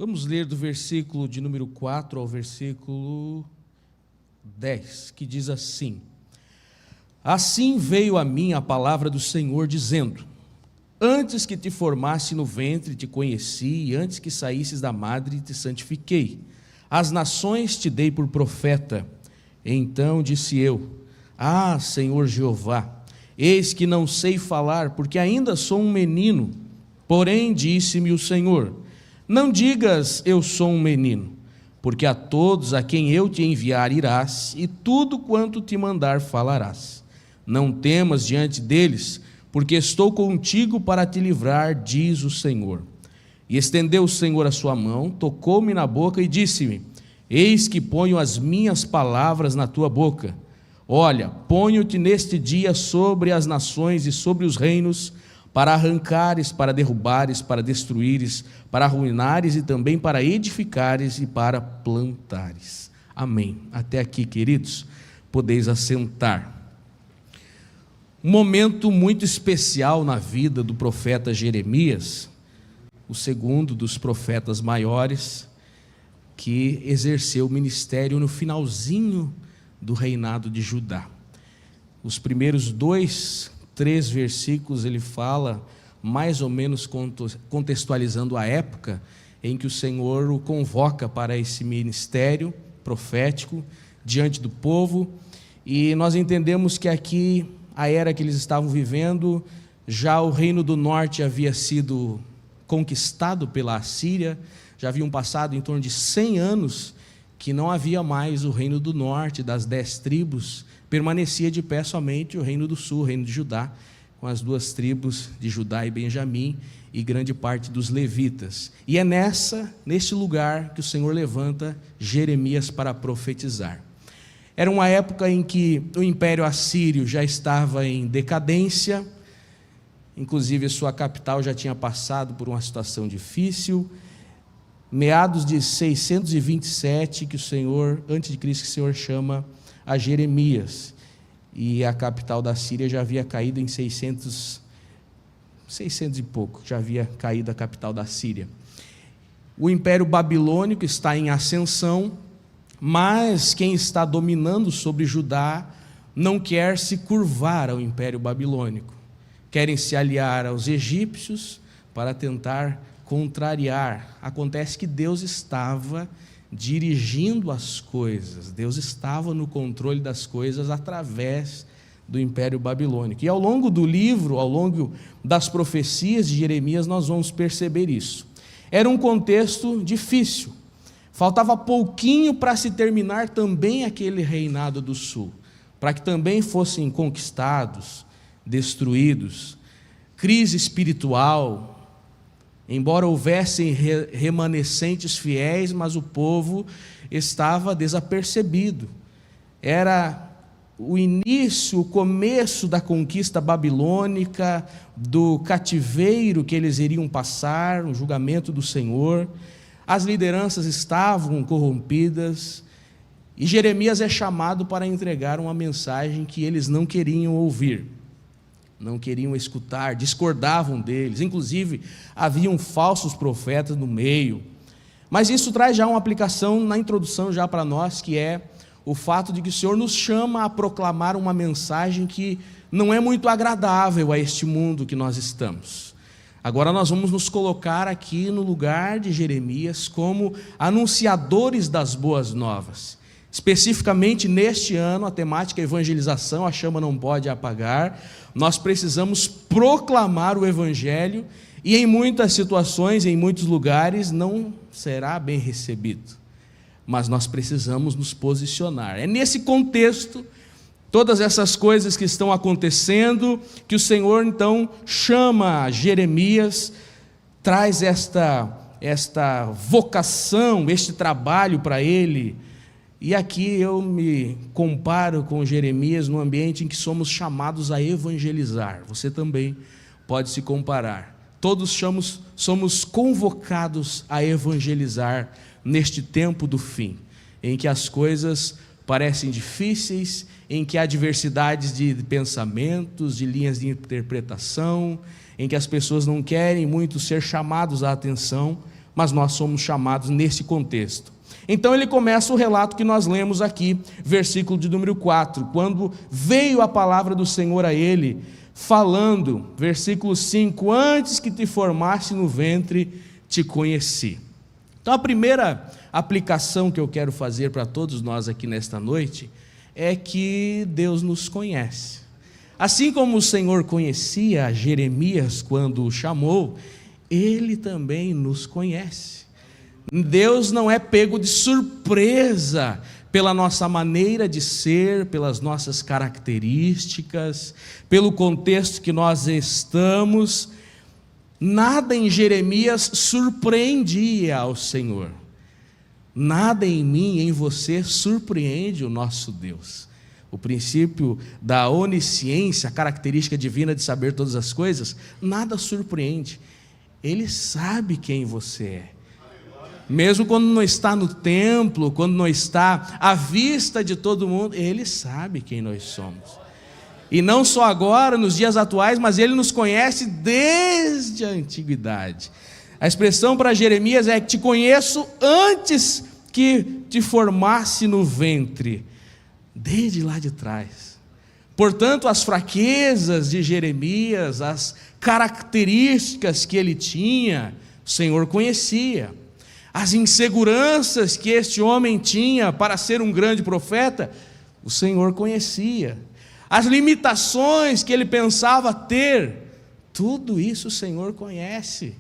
Vamos ler do versículo de número 4 ao versículo 10, que diz assim: Assim veio a mim a palavra do Senhor, dizendo: Antes que te formasse no ventre te conheci, e antes que saísses da madre te santifiquei. As nações te dei por profeta. Então disse eu: Ah, Senhor Jeová, eis que não sei falar, porque ainda sou um menino. Porém disse-me o Senhor: Não digas eu sou um menino, porque a todos a quem eu te enviar irás, e tudo quanto te mandar falarás. Não temas diante deles, porque estou contigo para te livrar, diz o Senhor. E estendeu o Senhor a sua mão, tocou-me na boca e disse-me: Eis que ponho as minhas palavras na tua boca. Olha, ponho-te neste dia sobre as nações e sobre os reinos, para arrancares, para derrubares, para destruíres, para arruinares e também para edificares e para plantares. Amém. Até aqui, queridos, podeis assentar. Um momento muito especial na vida do profeta Jeremias, o segundo dos profetas maiores, que exerceu o ministério no finalzinho do reinado de Judá. Os primeiros 3 versículos ele fala, mais ou menos contextualizando a época em que o Senhor o convoca para esse ministério profético diante do povo, e nós entendemos que aqui, a era que eles estavam vivendo, já o reino do norte havia sido conquistado pela Assíria, já haviam passado em torno de 100 anos que não havia mais o reino do norte, das 10 tribos, permanecia de pé somente o reino do sul, o reino de Judá, com as 2 tribos de Judá e Benjamim, e grande parte dos levitas. E é neste lugar que o Senhor levanta Jeremias para profetizar. Era uma época em que o Império Assírio já estava em decadência, inclusive sua capital já tinha passado por uma situação difícil. Meados de 627, que o Senhor, antes de Cristo, que o Senhor chama a Jeremias, e a capital da Síria já havia caído em 600 e pouco, já havia caído a capital da Síria. O Império Babilônico está em ascensão, mas quem está dominando sobre Judá não quer se curvar ao Império Babilônico. Querem se aliar aos egípcios para tentar contrariar. Acontece que Deus estava dirigindo as coisas, Deus estava no controle das coisas através do Império Babilônico. E ao longo do livro, ao longo das profecias de Jeremias, nós vamos perceber isso. Era um contexto difícil, faltava pouquinho para se terminar também aquele reinado do sul, para que também fossem conquistados, destruídos, crise espiritual. Embora houvessem remanescentes fiéis, mas o povo estava desapercebido. Era o início, o começo da conquista babilônica, do cativeiro que eles iriam passar, o julgamento do Senhor. As lideranças estavam corrompidas, e Jeremias é chamado para entregar uma mensagem que eles não queriam ouvir, não queriam escutar, discordavam deles, inclusive haviam falsos profetas no meio. Mas isso traz já uma aplicação na introdução já para nós, que é o fato de que o Senhor nos chama a proclamar uma mensagem que não é muito agradável a este mundo que nós estamos. Agora nós vamos nos colocar aqui no lugar de Jeremias como anunciadores das boas novas. Especificamente neste ano, a temática evangelização, a chama não pode apagar. Nós precisamos proclamar o Evangelho, e em muitas situações, em muitos lugares, não será bem recebido. Mas nós precisamos nos posicionar. É nesse contexto, todas essas coisas que estão acontecendo, que o Senhor então chama Jeremias, traz esta vocação, este trabalho para ele. E aqui eu me comparo com Jeremias no ambiente em que somos chamados a evangelizar. Você também pode se comparar. Todos somos convocados a evangelizar neste tempo do fim, em que as coisas parecem difíceis, em que há diversidades de pensamentos, de linhas de interpretação, em que as pessoas não querem muito ser chamados à atenção, mas nós somos chamados nesse contexto. Então ele começa o relato que nós lemos aqui, versículo de número 4, quando veio a palavra do Senhor a ele, falando, versículo 5, antes que te formasse no ventre, te conheci. Então a primeira aplicação que eu quero fazer para todos nós aqui nesta noite, é que Deus nos conhece. Assim como o Senhor conhecia Jeremias quando o chamou, Ele também nos conhece. Deus não é pego de surpresa pela nossa maneira de ser, pelas nossas características, pelo contexto que nós estamos. Nada em Jeremias surpreendia ao Senhor. Nada em mim, em você, surpreende o nosso Deus. O princípio da onisciência, a característica divina de saber todas as coisas, nada surpreende. Ele sabe quem você é. Mesmo quando não está no templo, quando não está à vista de todo mundo, Ele sabe quem nós somos. E não só agora, nos dias atuais, mas Ele nos conhece desde a antiguidade. A expressão para Jeremias é que te conheço antes que te formasse no ventre, desde lá de trás. Portanto, as fraquezas de Jeremias, as características que ele tinha, o Senhor conhecia. As inseguranças que este homem tinha para ser um grande profeta, o Senhor conhecia. As limitações que ele pensava ter, tudo isso o Senhor conhece.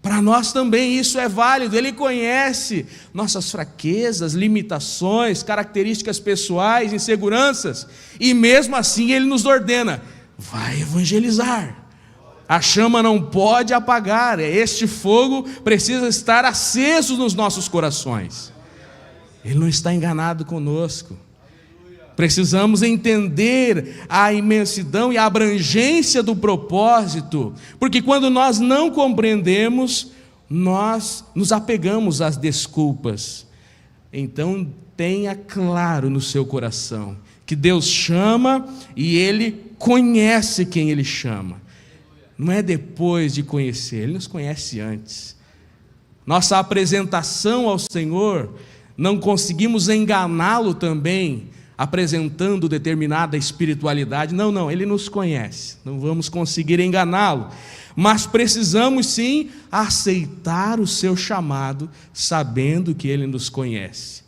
Para nós também isso é válido. Ele conhece nossas fraquezas, limitações, características pessoais, inseguranças, e mesmo assim Ele nos ordena, vai evangelizar. A chama não pode apagar, este fogo precisa estar aceso nos nossos corações. Ele não está enganado conosco. Precisamos entender a imensidão e a abrangência do propósito, porque quando nós não compreendemos, nós nos apegamos às desculpas. Então tenha claro no seu coração que Deus chama e Ele conhece quem Ele chama. Não é depois de conhecer, Ele nos conhece antes. Nossa apresentação ao Senhor, não conseguimos enganá-lo também, apresentando determinada espiritualidade. Não, Ele nos conhece, não vamos conseguir enganá-lo, mas precisamos sim aceitar o seu chamado, sabendo que Ele nos conhece.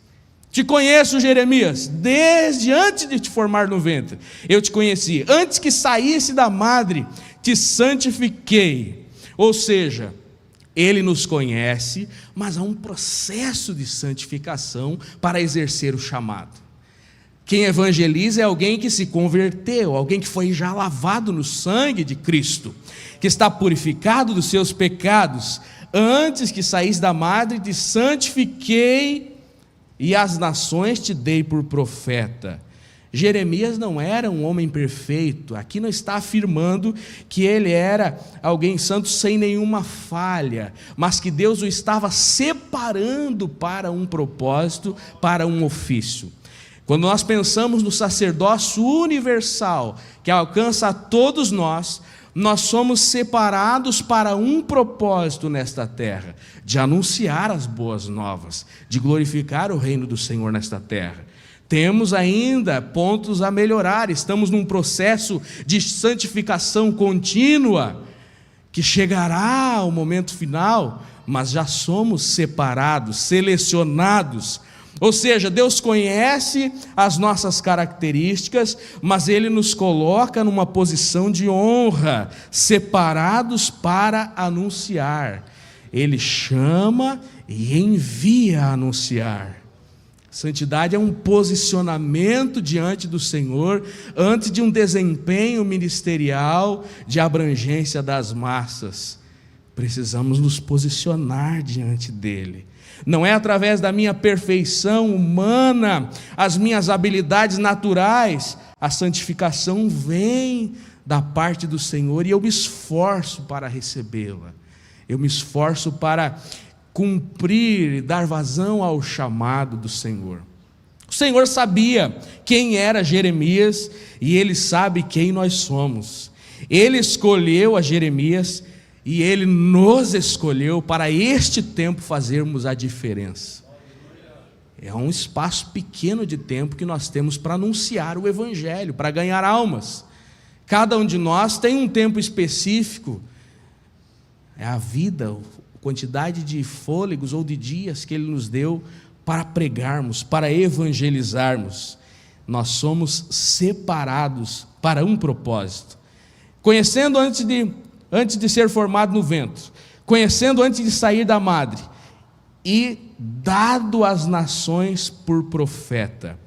Te conheço, Jeremias, desde antes de te formar no ventre, eu te conheci, antes que saísse da madre, te santifiquei. Ou seja, Ele nos conhece, mas há um processo de santificação para exercer o chamado. Quem evangeliza é alguém que se converteu, alguém que foi já lavado no sangue de Cristo, que está purificado dos seus pecados. Antes que saísse da madre, te santifiquei e as nações te dei por profeta. Jeremias não era um homem perfeito. Aqui não está afirmando que ele era alguém santo sem nenhuma falha, mas que Deus o estava separando para um propósito, para um ofício. Quando nós pensamos no sacerdócio universal, que alcança a todos nós, nós somos separados para um propósito nesta terra, de anunciar as boas novas, de glorificar o reino do Senhor nesta terra. Temos ainda pontos a melhorar, estamos num processo de santificação contínua, que chegará ao momento final, mas já somos separados, selecionados. Ou seja, Deus conhece as nossas características, mas Ele nos coloca numa posição de honra, separados para anunciar. Ele chama e envia a anunciar. Santidade é um posicionamento diante do Senhor, antes de um desempenho ministerial de abrangência das massas. Precisamos nos posicionar diante dEle. Não é através da minha perfeição humana, as minhas habilidades naturais. A santificação vem da parte do Senhor e eu me esforço para recebê-la. Eu me esforço para cumprir e dar vazão ao chamado do Senhor. O Senhor sabia quem era Jeremias e Ele sabe quem nós somos. Ele escolheu a Jeremias e Ele nos escolheu para este tempo fazermos a diferença. É um espaço pequeno de tempo que nós temos para anunciar o Evangelho, para ganhar almas. Cada um de nós tem um tempo específico, é a vida, a quantidade de fôlegos ou de dias que Ele nos deu para pregarmos, para evangelizarmos. Nós somos separados para um propósito. Conhecendo antes de ser formado no ventre, conhecendo antes de sair da madre, e dado às nações por profeta.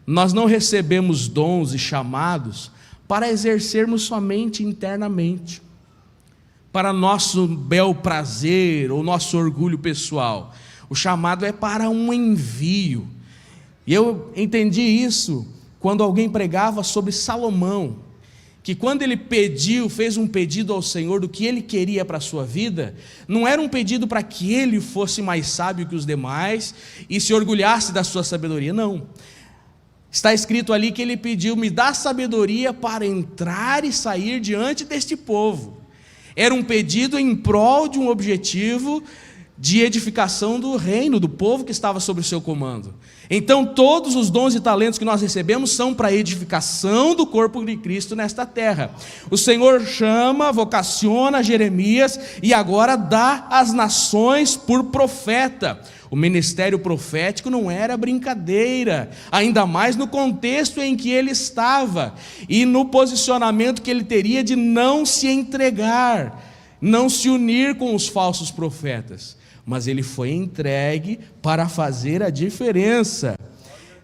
Nós não recebemos dons e chamados para exercermos somente internamente, para nosso bel prazer ou nosso orgulho pessoal. O chamado é para um envio. E eu entendi isso quando alguém pregava sobre Salomão, que quando ele fez um pedido ao Senhor do que ele queria para a sua vida, não era um pedido para que ele fosse mais sábio que os demais e se orgulhasse da sua sabedoria, não. Está escrito ali que ele pediu: me dá sabedoria para entrar e sair diante deste povo. Era um pedido em prol de um objetivo de edificação do reino, do povo que estava sob o seu comando. Então todos os dons e talentos que nós recebemos são para a edificação do corpo de Cristo nesta terra. O Senhor chama, vocaciona Jeremias e agora dá às nações por profeta. O ministério profético não era brincadeira, ainda mais no contexto em que ele estava e no posicionamento que ele teria de não se entregar, não se unir com os falsos profetas. Mas ele foi entregue para fazer a diferença.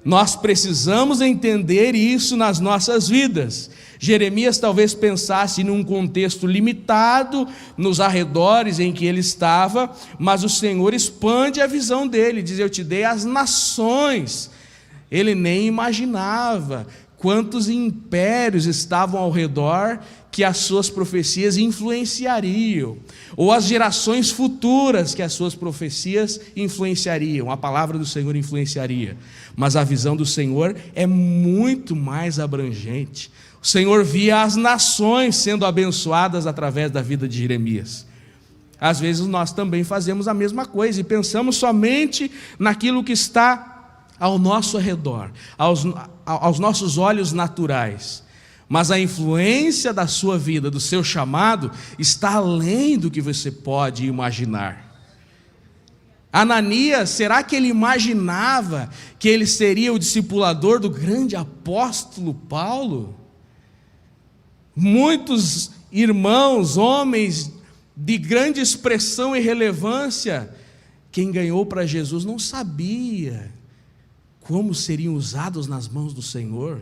Nós precisamos entender isso nas nossas vidas. Jeremias talvez pensasse num contexto limitado, nos arredores em que ele estava, mas o Senhor expande a visão dele, diz: eu te dei as nações. Ele nem imaginava quantos impérios estavam ao redor que as suas profecias influenciariam, ou as gerações futuras que as suas profecias influenciariam, a palavra do Senhor influenciaria. Mas a visão do Senhor é muito mais abrangente. O Senhor via as nações sendo abençoadas através da vida de Jeremias. Às vezes nós também fazemos a mesma coisa e pensamos somente naquilo que está ao nosso redor, aos nossos olhos naturais. Mas a influência da sua vida, do seu chamado, está além do que você pode imaginar. Ananias, será que ele imaginava que ele seria o discipulador do grande apóstolo Paulo? Muitos irmãos, homens de grande expressão e relevância, quem ganhou para Jesus não sabia como seriam usados nas mãos do Senhor.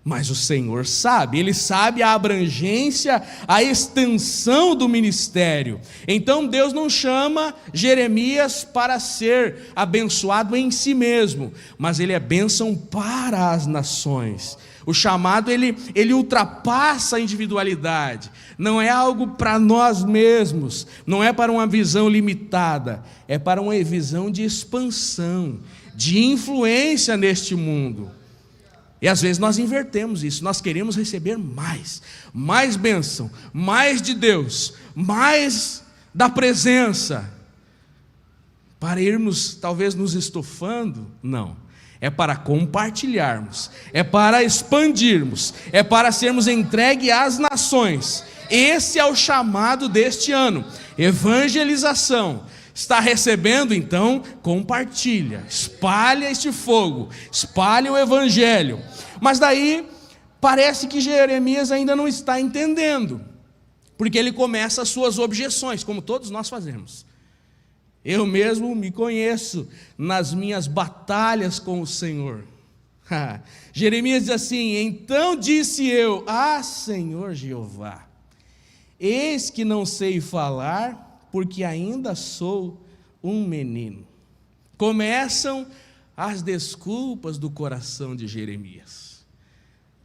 Mas o Senhor sabe, Ele sabe a abrangência, a extensão do ministério. Então Deus não chama Jeremias para ser abençoado em si mesmo, mas ele é bênção para as nações. O chamado, ele ultrapassa a individualidade, não é algo para nós mesmos, não é para uma visão limitada, é para uma visão de expansão, de influência neste mundo. E às vezes nós invertemos isso, nós queremos receber mais bênção, mais de Deus, mais da presença, para irmos talvez nos estufando. Não, é para compartilharmos, é para expandirmos, é para sermos entregues às nações. Esse é o chamado deste ano, evangelização. Está recebendo, então, compartilha, espalha este fogo, espalha o evangelho. Mas daí, parece que Jeremias ainda não está entendendo, porque ele começa as suas objeções, como todos nós fazemos. Eu mesmo me conheço nas minhas batalhas com o Senhor. Jeremias diz assim: então disse eu: Senhor Jeová, eis que não sei falar, porque ainda sou um menino. Começam as desculpas do coração de Jeremias.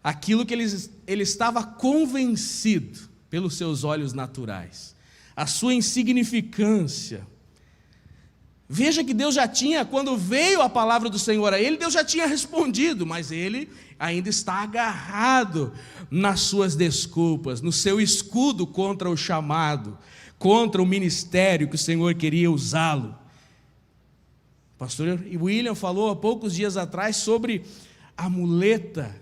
Aquilo que ele estava convencido pelos seus olhos naturais, a sua insignificância. Veja que Deus já tinha, quando veio a palavra do Senhor a ele, Deus já tinha respondido, mas ele ainda está agarrado nas suas desculpas, no seu escudo contra o chamado, contra o ministério que o Senhor queria usá-lo. O pastor William falou há poucos dias atrás sobre a muleta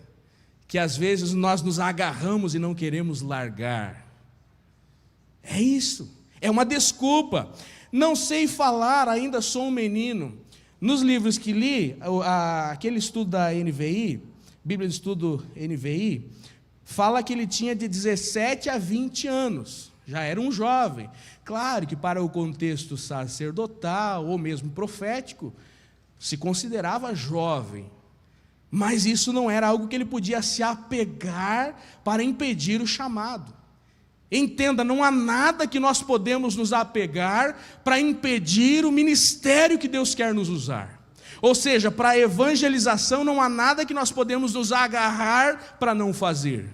que às vezes nós nos agarramos e não queremos largar. É isso, é uma desculpa. Não sei falar, ainda sou um menino. Nos livros que li, aquele estudo da NVI, Bíblia de Estudo NVI, fala que ele tinha de 17 a 20 anos, já era um jovem. Claro que para o contexto sacerdotal ou mesmo profético, se considerava jovem, mas isso não era algo que ele podia se apegar para impedir o chamado. Entenda, não há nada que nós podemos nos apegar para impedir o ministério que Deus quer nos usar. Ou seja, para a evangelização não há nada que nós podemos nos agarrar para não fazer.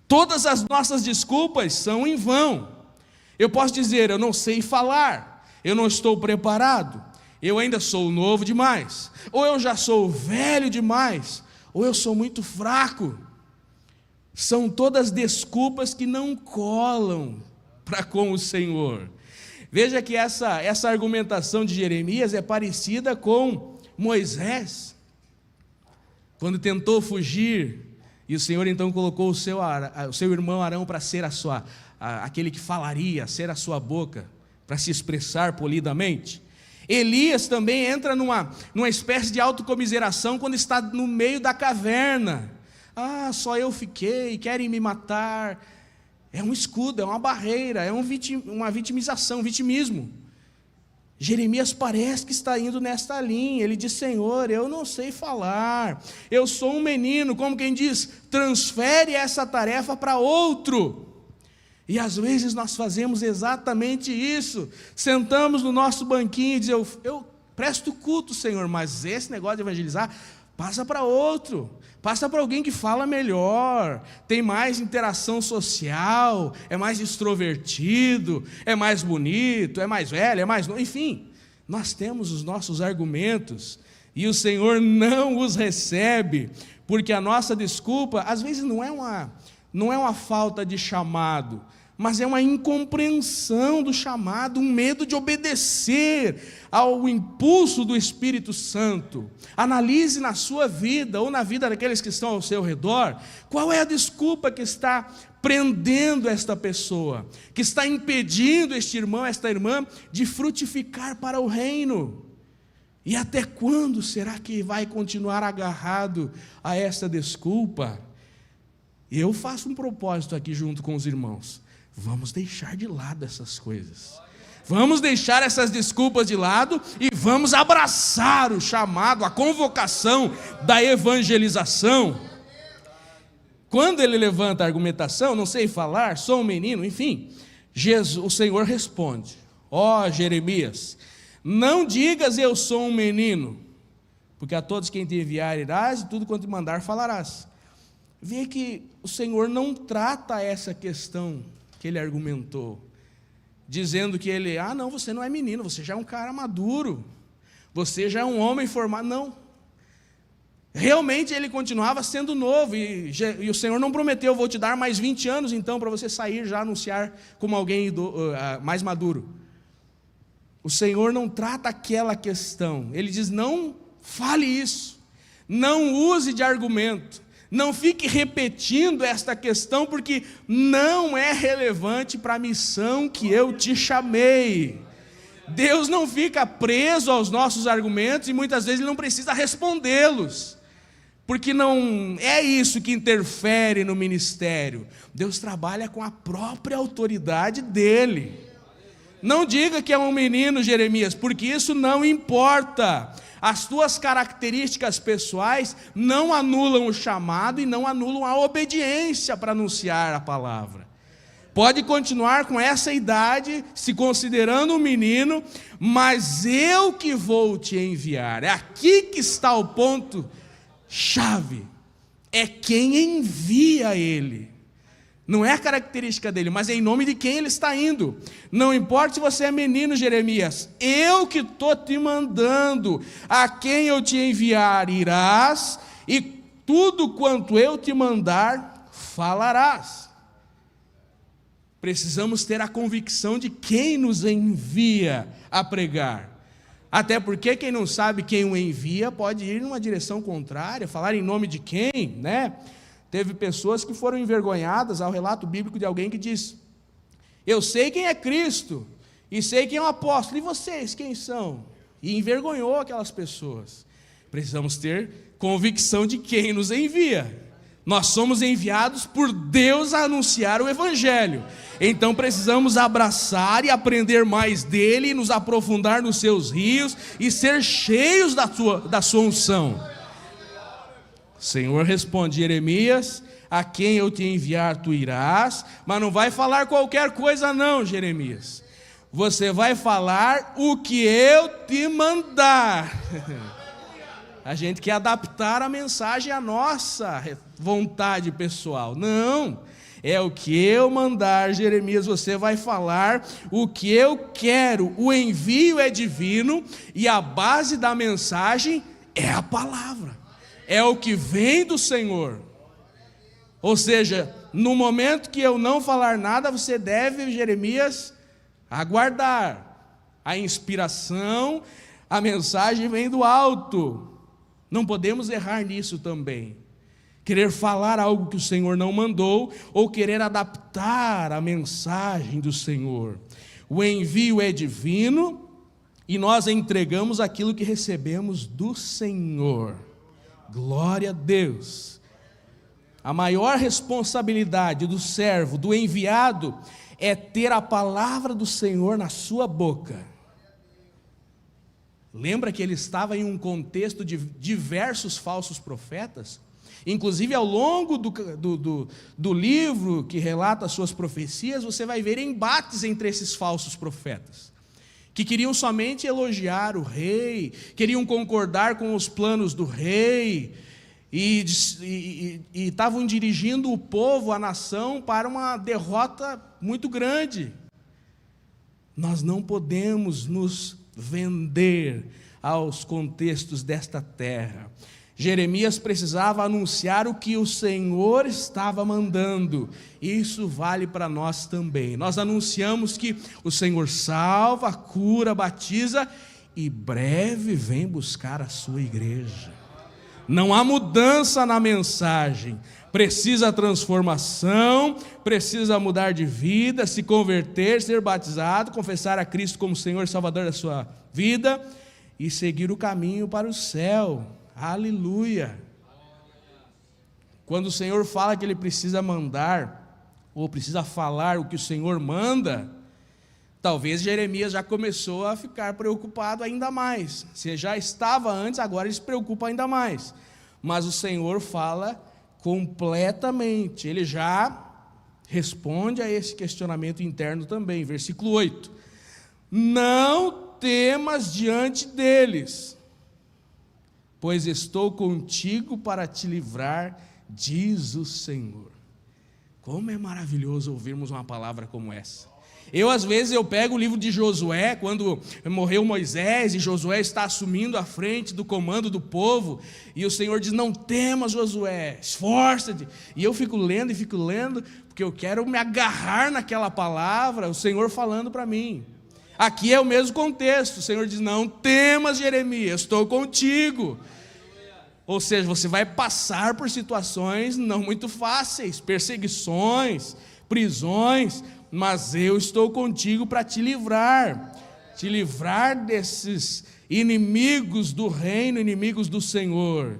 Todas as nossas desculpas são em vão. Eu posso dizer, eu não sei falar, eu não estou preparado, eu ainda sou novo demais, ou eu já sou velho demais, ou eu sou muito fraco. São todas desculpas que não colam para com o Senhor. Veja que essa argumentação de Jeremias é parecida com Moisés, quando tentou fugir, e o Senhor então colocou o seu irmão Arão para ser aquele que falaria, ser a sua boca, para se expressar polidamente. Elias também entra numa espécie de autocomiseração quando está no meio da caverna. Só eu fiquei, querem me matar. É um escudo, é uma barreira, é uma vitimização, um vitimismo. Jeremias parece que está indo nesta linha. Ele diz, Senhor, eu não sei falar, eu sou um menino, como quem diz, transfere essa tarefa para outro. E às vezes nós fazemos exatamente isso, sentamos no nosso banquinho e dizemos, eu presto culto, Senhor, mas esse negócio de evangelizar, passa para outro, passa para alguém que fala melhor, tem mais interação social, é mais extrovertido, é mais bonito, é mais velho, é mais novo, enfim, nós temos os nossos argumentos, e o Senhor não os recebe, porque a nossa desculpa, às vezes não é uma falta de chamado, mas é uma incompreensão do chamado, um medo de obedecer ao impulso do Espírito Santo. Analise na sua vida, ou na vida daqueles que estão ao seu redor, qual é a desculpa que está prendendo esta pessoa, que está impedindo este irmão, esta irmã, de frutificar para o reino. E até quando será que vai continuar agarrado a esta desculpa? Eu faço um propósito aqui junto com os irmãos. Vamos deixar de lado essas coisas. Vamos deixar essas desculpas de lado e vamos abraçar o chamado, a convocação da evangelização. Quando ele levanta a argumentação, não sei falar, sou um menino, enfim, o Senhor responde, Jeremias, não digas eu sou um menino, porque a todos quem te enviar irás e tudo quanto te mandar falarás. Vê que o Senhor não trata essa questão que ele argumentou, dizendo que ele, não, você não é menino, você já é um cara maduro, você já é um homem formado, não. Realmente ele continuava sendo novo, e o Senhor não prometeu, vou te dar mais 20 anos então, para você sair já anunciar como alguém mais maduro. O Senhor não trata aquela questão, ele diz, não fale isso, não use de argumento, não fique repetindo esta questão, porque não é relevante para a missão que eu te chamei. Deus não fica preso aos nossos argumentos, e muitas vezes Ele não precisa respondê-los, porque não é isso que interfere no ministério. Deus trabalha com a própria autoridade dEle. Não diga que é um menino, Jeremias, porque isso não importa. As tuas características pessoais não anulam o chamado e não anulam a obediência para anunciar a palavra. Pode continuar com essa idade, se considerando um menino, mas eu que vou te enviar. É aqui que está o ponto-chave. É quem envia ele. Não é a característica dele, mas é em nome de quem ele está indo. Não importa se você é menino, Jeremias, eu que estou te mandando, a quem eu te enviar irás, e tudo quanto eu te mandar falarás. precisamos ter a convicção de quem nos envia a pregar. Até porque quem não sabe quem o envia pode ir numa direção contrária, falar em nome de quem, né? Teve pessoas que foram envergonhadas ao relato bíblico de alguém que diz: eu sei quem é Cristo, e sei quem é o apóstolo, e vocês quem são? E envergonhou aquelas pessoas. Precisamos ter convicção de quem nos envia. Nós somos enviados por Deus a anunciar o Evangelho. Então precisamos abraçar e aprender mais dele, nos aprofundar nos seus rios e ser cheios da sua unção. O Senhor responde: Jeremias, a quem eu te enviar tu irás, mas não vai falar qualquer coisa não, Jeremias. Você vai falar o que eu te mandar. A gente quer adaptar a mensagem à nossa vontade pessoal. Não, é o que eu mandar, Jeremias, você vai falar o que eu quero. O envio é divino e a base da mensagem é a palavra. É o que vem do Senhor. Ou seja, no momento que eu não falar nada, você deve, Jeremias, aguardar. A inspiração, a mensagem vem do alto. Não podemos errar nisso também. Querer falar algo que o Senhor não mandou, ou querer adaptar a mensagem do Senhor. O envio é divino, e nós entregamos aquilo que recebemos do Senhor. Glória a Deus. A maior responsabilidade do servo, do enviado, é ter a palavra do Senhor na sua boca. Lembra que ele estava em um contexto de diversos falsos profetas? Inclusive, ao longo do livro que relata as suas profecias, você vai ver embates entre esses falsos profetas, que queriam somente elogiar o rei, queriam concordar com os planos do rei, e estavam dirigindo o povo, a nação, para uma derrota muito grande. Nós não podemos nos vender aos contextos desta terra. Jeremias precisava anunciar o que o Senhor estava mandando. Isso vale para nós também. Nós anunciamos que o Senhor salva, cura, batiza e breve vem buscar a sua igreja. Não há mudança na mensagem. Precisa transformação, precisa mudar de vida, se converter, ser batizado, confessar a Cristo como Senhor e Salvador da sua vida e seguir o caminho para o céu. Aleluia! Quando o Senhor fala que Ele precisa mandar, ou precisa falar o que o Senhor manda, talvez Jeremias já começou a ficar preocupado ainda mais. Se já estava antes, agora ele se preocupa ainda mais. Mas o Senhor fala completamente, Ele já responde a esse questionamento interno também. Versículo 8: não temas diante deles, pois estou contigo para te livrar, diz o Senhor. Como é maravilhoso ouvirmos uma palavra como essa. Às vezes, pego o livro de Josué, quando morreu Moisés, e Josué está assumindo a frente do comando do povo, e o Senhor diz: não temas, Josué, esforça-te. E eu fico lendo, porque eu quero me agarrar naquela palavra, o Senhor falando para mim. Aqui é o mesmo contexto, o Senhor diz: não temas, Jeremias, estou contigo. Ou seja, você vai passar por situações não muito fáceis, perseguições, prisões, mas eu estou contigo para te livrar desses inimigos do reino, inimigos do Senhor.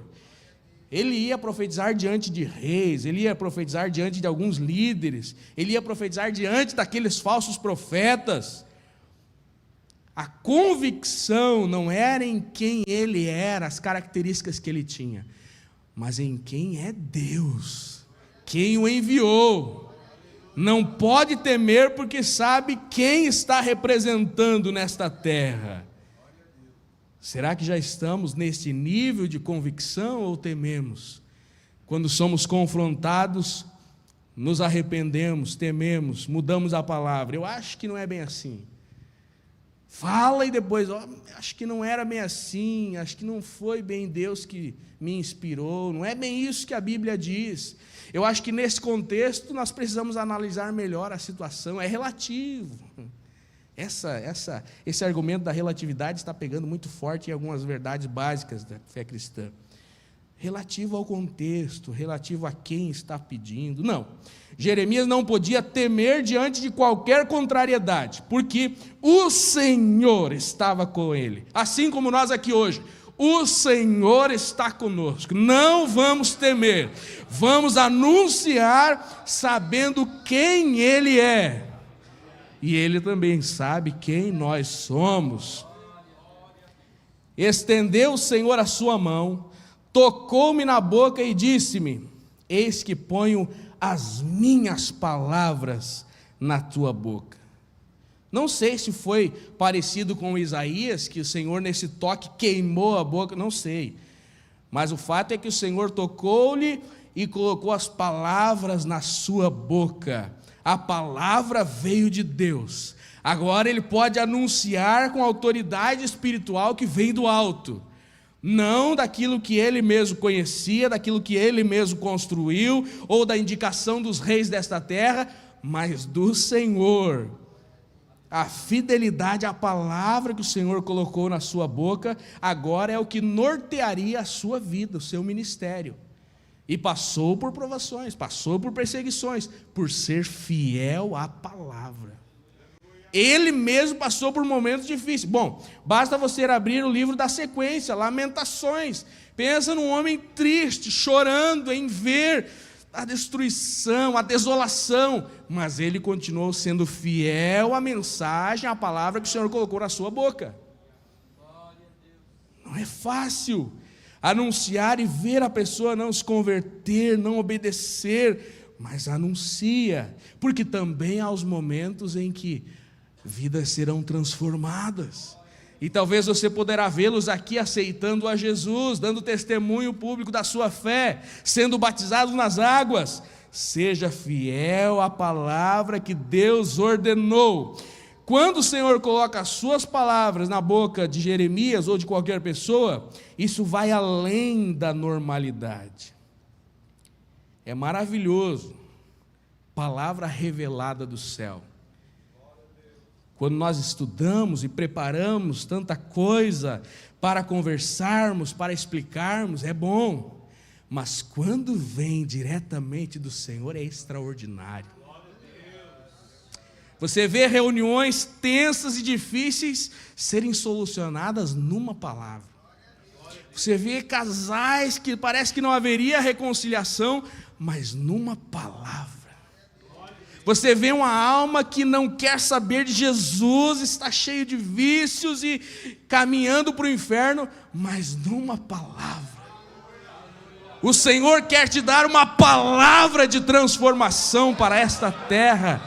Ele ia profetizar diante de reis, ele ia profetizar diante de alguns líderes, ele ia profetizar diante daqueles falsos profetas. A convicção não era em quem ele era, as características que ele tinha, mas em quem é Deus, quem o enviou. Não pode temer, porque sabe quem está representando nesta terra. Será que já estamos neste nível de convicção ou tememos? Quando somos confrontados, nos arrependemos, tememos, mudamos a palavra. Eu acho que não é bem assim. Fala e depois, acho que não era bem assim, acho que não foi bem Deus que me inspirou, não é bem isso que a Bíblia diz. Eu acho que nesse contexto nós precisamos analisar melhor a situação, é relativo. Esse argumento da relatividade está pegando muito forte em algumas verdades básicas da fé cristã. Relativo ao contexto, relativo a quem está pedindo. Não, Jeremias não podia temer diante de qualquer contrariedade, porque o Senhor estava com ele, assim como nós aqui hoje. O Senhor está conosco, não vamos temer, vamos anunciar sabendo quem Ele é, e Ele também sabe quem nós somos. Estendeu o Senhor a sua mão, tocou-me na boca e disse-me: eis que ponho as minhas palavras na tua boca. Não sei se foi parecido com Isaías, que o Senhor nesse toque queimou a boca, não sei. Mas o fato é que o Senhor tocou-lhe e colocou as palavras na sua boca. A palavra veio de Deus. Agora ele pode anunciar com autoridade espiritual que vem do alto. Não daquilo que ele mesmo conhecia, daquilo que ele mesmo construiu, ou da indicação dos reis desta terra, mas do Senhor. A fidelidade à palavra que o Senhor colocou na sua boca, agora é o que nortearia a sua vida, o seu ministério. E passou por provações, passou por perseguições, por ser fiel à palavra. Ele mesmo passou por momentos difíceis. Bom, basta você abrir o livro da sequência, Lamentações. Pensa num homem triste, chorando em ver a destruição, a desolação, mas ele continuou sendo fiel à mensagem, à palavra que o Senhor colocou na sua boca. Não é fácil anunciar e ver a pessoa não se converter, não obedecer, mas anuncia, porque também há os momentos em que vidas serão transformadas. E talvez você poderá vê-los aqui aceitando a Jesus, dando testemunho público da sua fé, sendo batizados nas águas. Seja fiel à palavra que Deus ordenou. Quando o Senhor coloca as suas palavras na boca de Jeremias ou de qualquer pessoa, isso vai além da normalidade. É maravilhoso. Palavra revelada do céu. Quando nós estudamos e preparamos tanta coisa para conversarmos, para explicarmos, é bom. Mas quando vem diretamente do Senhor, é extraordinário. Você vê reuniões tensas e difíceis serem solucionadas numa palavra. Você vê casais que parece que não haveria reconciliação, mas numa palavra. Você vê uma alma que não quer saber de Jesus, está cheio de vícios e caminhando para o inferno, mas numa palavra. O Senhor quer te dar uma palavra de transformação para esta terra,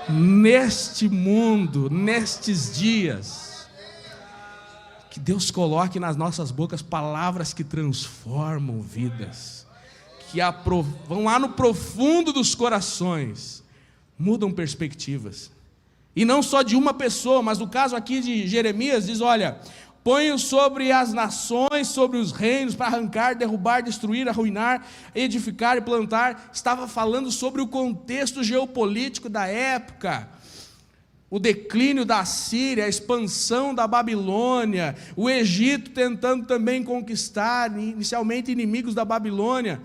neste mundo, nestes dias. Que Deus coloque nas nossas bocas palavras que transformam vidas, que vão lá no profundo dos corações, mudam perspectivas, e não só de uma pessoa, mas no caso aqui de Jeremias, diz: olha, ponho sobre as nações, sobre os reinos, para arrancar, derrubar, destruir, arruinar, edificar e plantar. Estava falando sobre o contexto geopolítico da época, o declínio da Síria, a expansão da Babilônia, o Egito tentando também conquistar, inicialmente inimigos da Babilônia.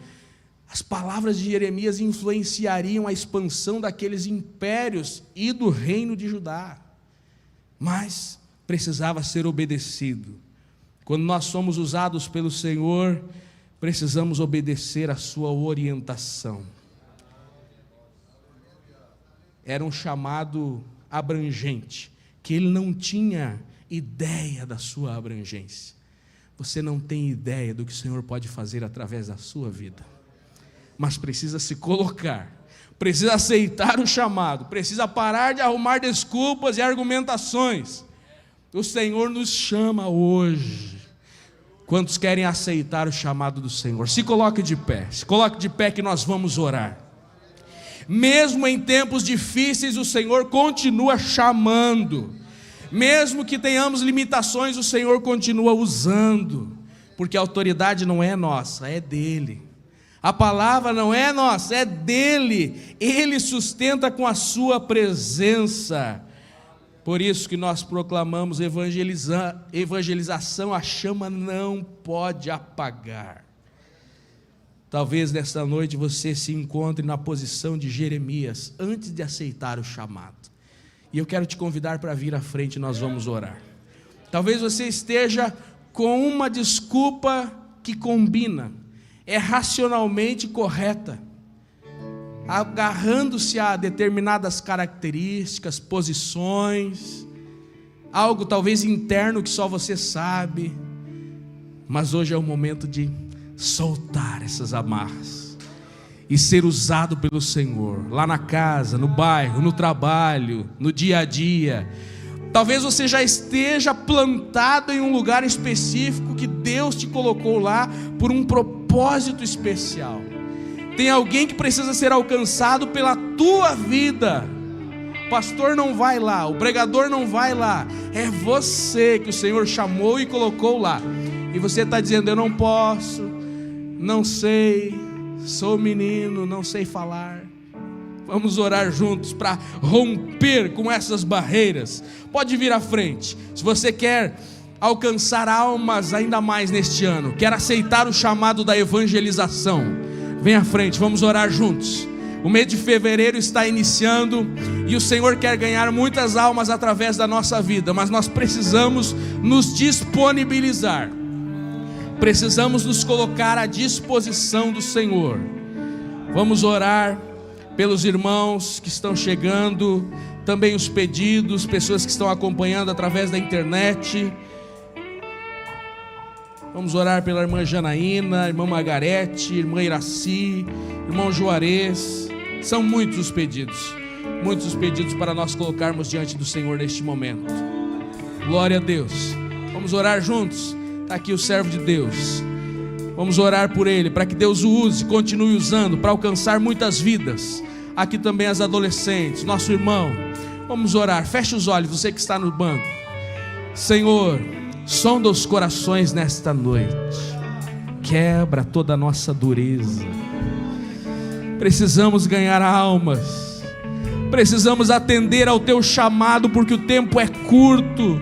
As palavras de Jeremias influenciariam a expansão daqueles impérios e do reino de Judá, mas precisava ser obedecido. Quando nós somos usados pelo Senhor, precisamos obedecer a sua orientação. Era um chamado abrangente, que ele não tinha ideia da sua abrangência. Você não tem ideia do que o Senhor pode fazer através da sua vida, mas precisa se colocar, precisa aceitar o chamado, precisa parar de arrumar desculpas e argumentações. O Senhor nos chama hoje. Quantos querem aceitar o chamado do Senhor? Se coloque de pé que nós vamos orar. Mesmo em tempos difíceis, o Senhor continua chamando. Mesmo que tenhamos limitações, o Senhor continua usando, porque a autoridade não é nossa, é dele. A palavra não é nossa, é dele. Ele sustenta com a sua presença. Por isso que nós proclamamos evangelização, a chama não pode apagar. Talvez nesta noite você se encontre na posição de Jeremias, antes de aceitar o chamado. E eu quero te convidar para vir à frente e nós vamos orar. Talvez você esteja com uma desculpa que combina, é racionalmente correta, agarrando-se a determinadas características, posições, algo talvez interno que só você sabe, mas hoje é o momento de soltar essas amarras e ser usado pelo Senhor, lá na casa, no bairro, no trabalho, no dia a dia. Talvez você já esteja plantado em um lugar específico que Deus te colocou lá por um propósito especial. Tem alguém que precisa ser alcançado pela tua vida. O pastor não vai lá, o pregador não vai lá, é você que o Senhor chamou e colocou lá. E você está dizendo: eu não posso, não sei, sou menino, não sei falar. Vamos orar juntos para romper com essas barreiras. Pode vir à frente. Se você quer alcançar almas ainda mais neste ano, quer aceitar o chamado da evangelização, vem à frente, vamos orar juntos. O mês de fevereiro está iniciando e o Senhor quer ganhar muitas almas através da nossa vida, mas nós precisamos nos disponibilizar. Precisamos nos colocar à disposição do Senhor. Vamos orar pelos irmãos que estão chegando, também os pedidos, pessoas que estão acompanhando através da internet. Vamos orar pela irmã Janaína, irmã Margarete, irmã Iraci, irmão Juarez. São muitos os pedidos para nós colocarmos diante do Senhor neste momento. Glória a Deus. Vamos orar juntos. Está aqui o servo de Deus. Vamos orar por ele, para que Deus o use, continue usando, para alcançar muitas vidas. Aqui também as adolescentes, nosso irmão. Vamos orar, feche os olhos, você que está no banco. Senhor, sonda os corações nesta noite. Quebra toda a nossa dureza. Precisamos ganhar almas. Precisamos atender ao teu chamado, porque o tempo é curto.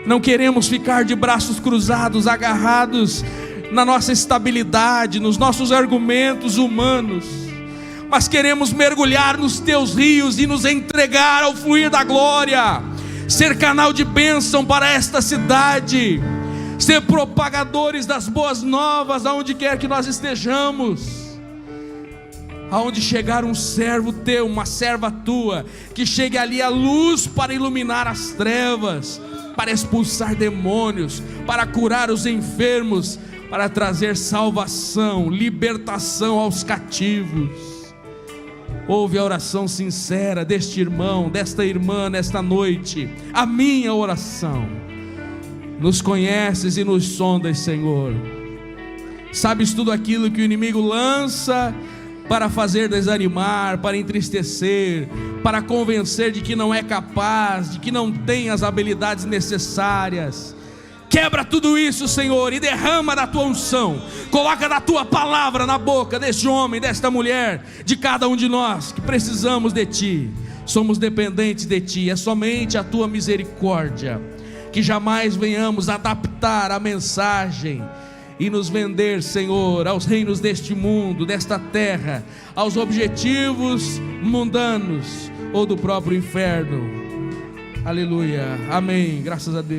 Não queremos ficar de braços cruzados, agarrados na nossa estabilidade, nos nossos argumentos humanos, mas queremos mergulhar nos teus rios e nos entregar ao fluir da glória, ser canal de bênção para esta cidade, ser propagadores das boas novas aonde quer que nós estejamos. Aonde chegar um servo teu, uma serva tua, que chegue ali a luz para iluminar as trevas, para expulsar demônios, para curar os enfermos, para trazer salvação, libertação aos cativos. Ouve a oração sincera deste irmão, desta irmã nesta noite, a minha oração. Nos conheces e nos sondas, Senhor. Sabes tudo aquilo que o inimigo lança para fazer desanimar, para entristecer, para convencer de que não é capaz, de que não tem as habilidades necessárias. Quebra tudo isso, Senhor, e derrama da tua unção. Coloca da tua palavra na boca deste homem, desta mulher, de cada um de nós que precisamos de ti. Somos dependentes de ti. É somente a tua misericórdia. Que jamais venhamos adaptar a mensagem e nos vender, Senhor, aos reinos deste mundo, desta terra, aos objetivos mundanos ou do próprio inferno. Aleluia, amém, graças a Deus.